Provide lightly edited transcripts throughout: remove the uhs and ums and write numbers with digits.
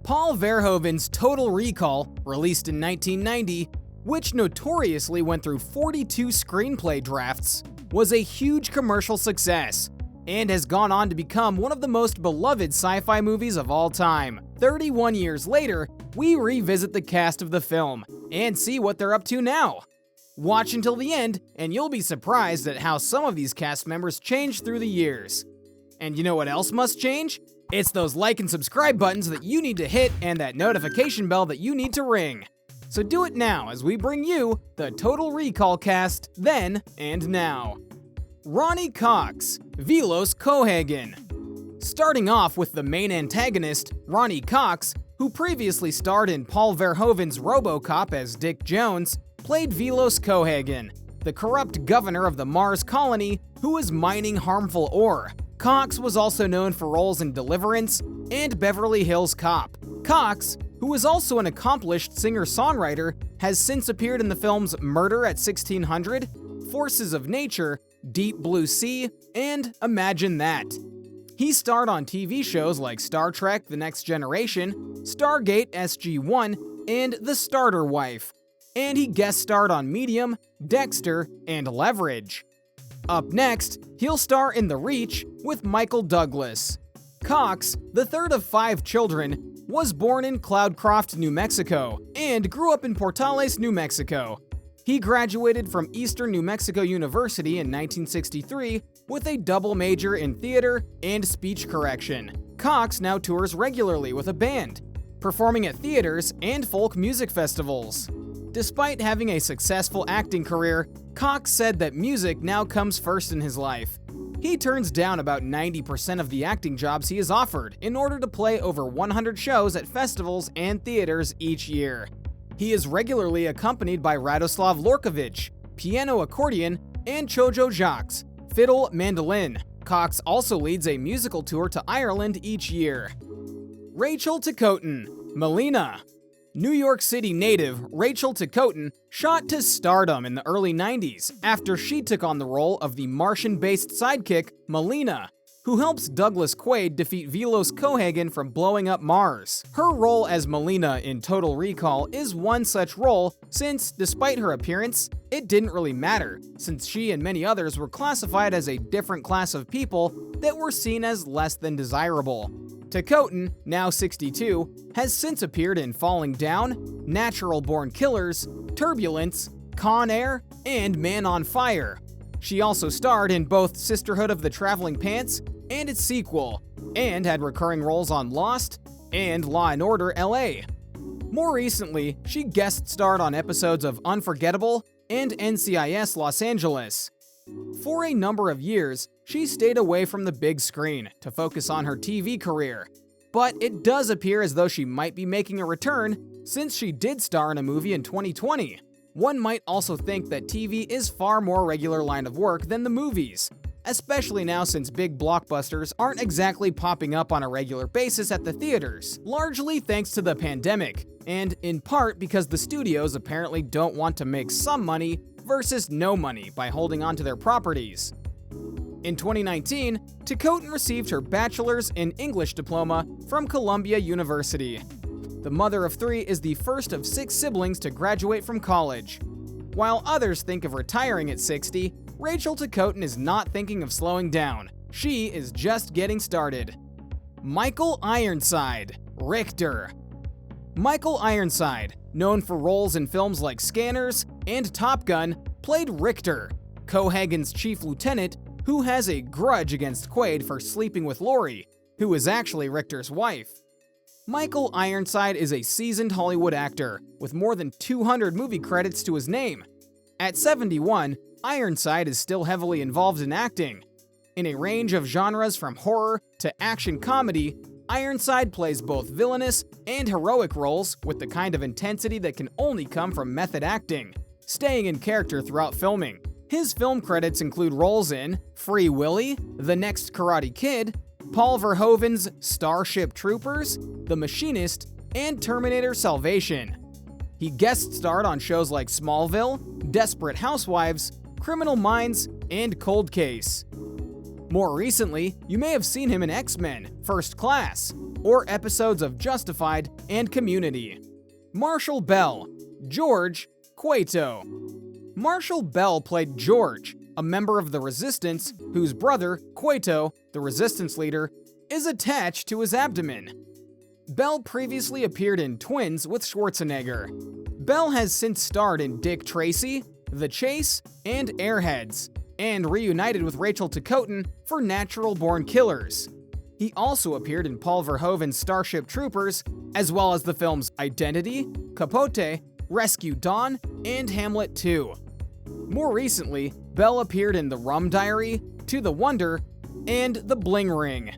Paul Verhoeven's Total Recall, released in 1990, which notoriously went through 42 screenplay drafts, was a huge commercial success and has gone on to become one of the most beloved sci-fi movies of all time. 31 years later, we revisit the cast of the film and see what they're up to now. Watch until the end, and you'll be surprised at how some of these cast members changed through the years. And you know what else must change? It's those like and subscribe buttons that you need to hit and that notification bell that you need to ring. So do it now as we bring you the Total Recall cast then and now. Ronny Cox, Velos Cohagen. Starting off with the main antagonist, Ronny Cox, who previously starred in Paul Verhoeven's RoboCop as Dick Jones, played Velos Cohagen, the corrupt governor of the Mars colony who was mining harmful ore. Cox was also known for roles in Deliverance and Beverly Hills Cop. Cox, who is also an accomplished singer-songwriter, has since appeared in the films Murder at 1600, Forces of Nature, Deep Blue Sea, and Imagine That. He starred on TV shows like Star Trek: The Next Generation, Stargate SG-1, and The Starter Wife. And he guest starred on Medium, Dexter, and Leverage. Up next, he'll star in The Reach with Michael Douglas. Cox, the third of 5 children, was born in Cloudcroft, New Mexico, and grew up in Portales, New Mexico. He graduated from Eastern New Mexico University in 1963 with a double major in theater and speech correction. Cox now tours regularly with a band, performing at theaters and folk music festivals. Despite having a successful acting career, Cox said that music now comes first in his life. He turns down about 90% of the acting jobs he is offered in order to play over 100 shows at festivals and theaters each year. He is regularly accompanied by Radoslav Lorkovich, piano accordion, and Chojo Jacques, fiddle mandolin. Cox also leads a musical tour to Ireland each year. Rachel Takoton, Melina. New York City native Rachel Takoton shot to stardom in the early 90s after she took on the role of the Martian-based sidekick Melina, who helps Douglas Quaid defeat Velos Cohagen from blowing up Mars. Her role as Melina in Total Recall is one such role since, despite her appearance, it didn't really matter, since she and many others were classified as a different class of people that were seen as less than desirable. Takoton, now 62, has since appeared in Falling Down, Natural Born Killers, Turbulence, Con Air, and Man on Fire. She also starred in both Sisterhood of the Traveling Pants and its sequel, and had recurring roles on Lost and Law & Order LA. More recently, she guest starred on episodes of Unforgettable and NCIS Los Angeles. For a number of years, she stayed away from the big screen to focus on her TV career, but it does appear as though she might be making a return since she did star in a movie in 2020. One might also think that TV is far more regular line of work than the movies, especially now since big blockbusters aren't exactly popping up on a regular basis at the theaters, largely thanks to the pandemic, and in part because the studios apparently don't want to make some money versus no money by holding on to their properties. In 2019, Takoton received her bachelor's in English diploma from Columbia University. The mother of 3 is the first of 6 siblings to graduate from college. While others think of retiring at 60, Rachel Takoton is not thinking of slowing down. She is just getting started. Michael Ironside, Richter. Michael Ironside, known for roles in films like Scanners and Top Gun, played Richter, Cohagen's chief lieutenant who has a grudge against Quaid for sleeping with Lori, who is actually Richter's wife. Michael Ironside is a seasoned Hollywood actor with more than 200 movie credits to his name. At 71, Ironside is still heavily involved in acting. In a range of genres from horror to action comedy, Ironside plays both villainous and heroic roles with the kind of intensity that can only come from method acting, staying in character throughout filming. His film credits include roles in Free Willy, The Next Karate Kid, Paul Verhoeven's Starship Troopers, The Machinist, and Terminator Salvation. He guest starred on shows like Smallville, Desperate Housewives, Criminal Minds, and Cold Case. More recently, you may have seen him in X-Men: First Class, or episodes of Justified and Community. Marshall Bell, George Cueto. Marshall Bell played George, a member of the Resistance whose brother, Cueto, the Resistance leader, is attached to his abdomen. Bell previously appeared in Twins with Schwarzenegger. Bell has since starred in Dick Tracy, The Chase, and Airheads, and reunited with Rachel Takoton for Natural Born Killers. He also appeared in Paul Verhoeven's Starship Troopers, as well as the films Identity, Capote, Rescue Dawn, and Hamlet 2. More recently, Bell appeared in The Rum Diary, To the Wonder, and The Bling Ring.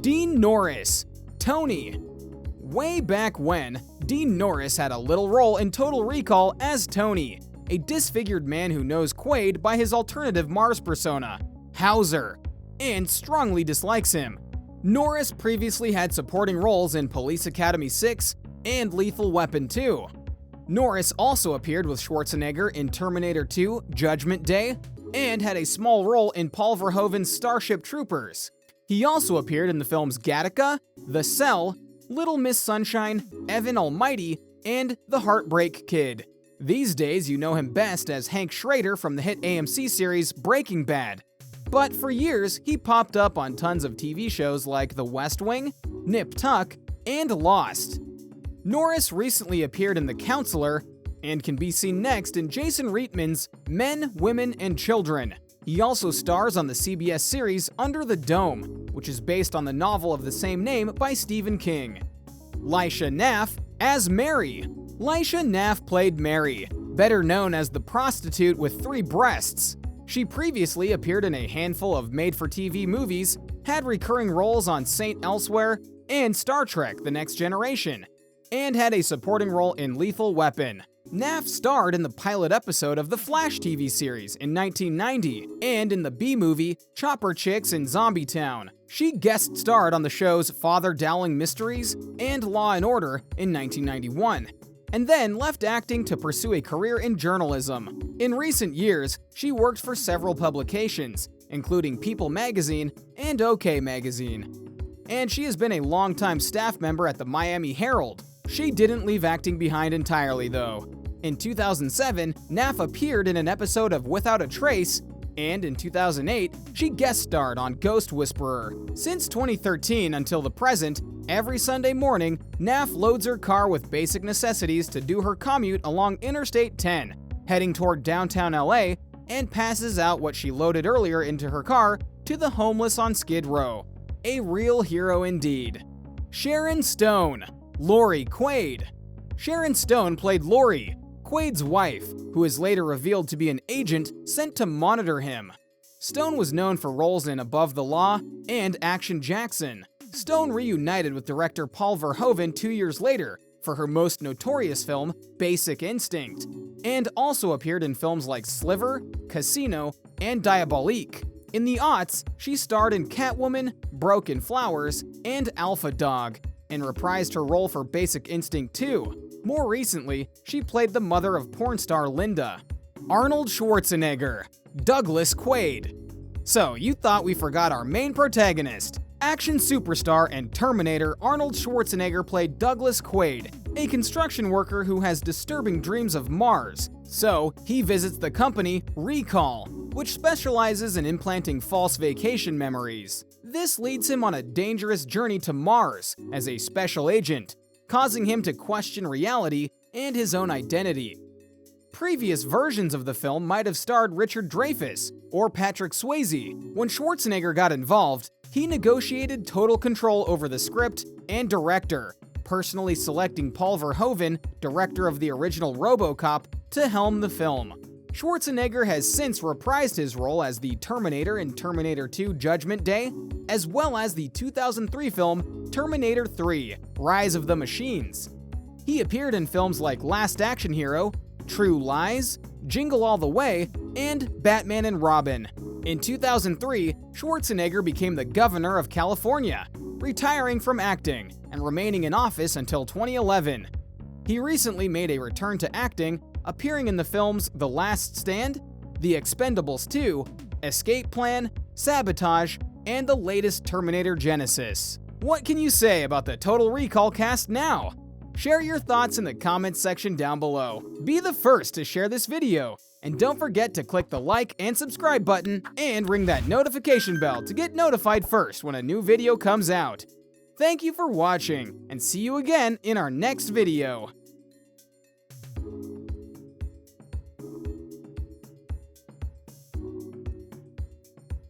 Dean Norris, Tony. Way back when, Dean Norris had a little role in Total Recall as Tony, a disfigured man who knows Quaid by his alternative Mars persona, Hauser, and strongly dislikes him. Norris previously had supporting roles in Police Academy 6 and Lethal Weapon 2. Norris also appeared with Schwarzenegger in Terminator 2: Judgment Day, and had a small role in Paul Verhoeven's Starship Troopers. He also appeared in the films Gattaca, The Cell, Little Miss Sunshine, Evan Almighty, and The Heartbreak Kid. These days, you know him best as Hank Schrader from the hit AMC series Breaking Bad. But for years, he popped up on tons of TV shows like The West Wing, Nip Tuck, and Lost. Norris recently appeared in The Counselor, and can be seen next in Jason Reitman's Men, Women, and Children. He also stars on the CBS series Under the Dome, which is based on the novel of the same name by Stephen King. Lynette NAF as Mary. Lynette NAF played Mary, better known as the prostitute with 3 breasts. She previously appeared in a handful of made-for-TV movies, had recurring roles on Saint Elsewhere and Star Trek: The Next Generation, and had a supporting role in Lethal Weapon. NAF starred in the pilot episode of the Flash TV series in 1990 and in the B-movie Chopper Chicks in Zombie Town. She guest starred on the shows Father Dowling Mysteries and Law & Order in 1991, and then left acting to pursue a career in journalism. In recent years, she worked for several publications, including People Magazine and OK Magazine. And she has been a longtime staff member at the Miami Herald. She didn't leave acting behind entirely, though. In 2007, NAF appeared in an episode of Without a Trace, and in 2008, she guest starred on Ghost Whisperer. Since 2013 until the present, every Sunday morning, NAF loads her car with basic necessities to do her commute along Interstate 10, heading toward downtown LA, and passes out what she loaded earlier into her car to the homeless on Skid Row. A real hero indeed. Sharon Stone, Lori Quaid. Sharon Stone played Lori, Quaid's wife, who is later revealed to be an agent sent to monitor him. Stone was known for roles in Above the Law and Action Jackson. Stone reunited with director Paul Verhoeven 2 years later for her most notorious film, Basic Instinct, and also appeared in films like Sliver, Casino, and Diabolique. In the aughts, she starred in Catwoman, Broken Flowers, and Alpha Dog, and reprised her role for Basic Instinct 2. More recently, she played the mother of porn star Linda. Arnold Schwarzenegger, Douglas Quaid. So, you thought we forgot our main protagonist. Action superstar and Terminator Arnold Schwarzenegger played Douglas Quaid, a construction worker who has disturbing dreams of Mars. So, he visits the company Recall, which specializes in implanting false vacation memories. This leads him on a dangerous journey to Mars as a special agent, causing him to question reality and his own identity. Previous versions of the film might have starred Richard Dreyfuss or Patrick Swayze. When Schwarzenegger got involved, he negotiated total control over the script and director, personally selecting Paul Verhoeven, director of the original RoboCop, to helm the film. Schwarzenegger has since reprised his role as the Terminator in Terminator 2: Judgment Day, as well as the 2003 film Terminator 3: Rise of the Machines. He appeared in films like Last Action Hero, True Lies, Jingle All the Way, and Batman and Robin. In 2003, Schwarzenegger became the governor of California, retiring from acting and remaining in office until 2011. He recently made a return to acting, appearing in the films The Last Stand, The Expendables 2, Escape Plan, Sabotage, and the latest Terminator Genisys. What can you say about the Total Recall cast now? Share your thoughts in the comments section down below. Be the first to share this video, and don't forget to click the like and subscribe button and ring that notification bell to get notified first when a new video comes out. Thank you for watching, and see you again in our next video.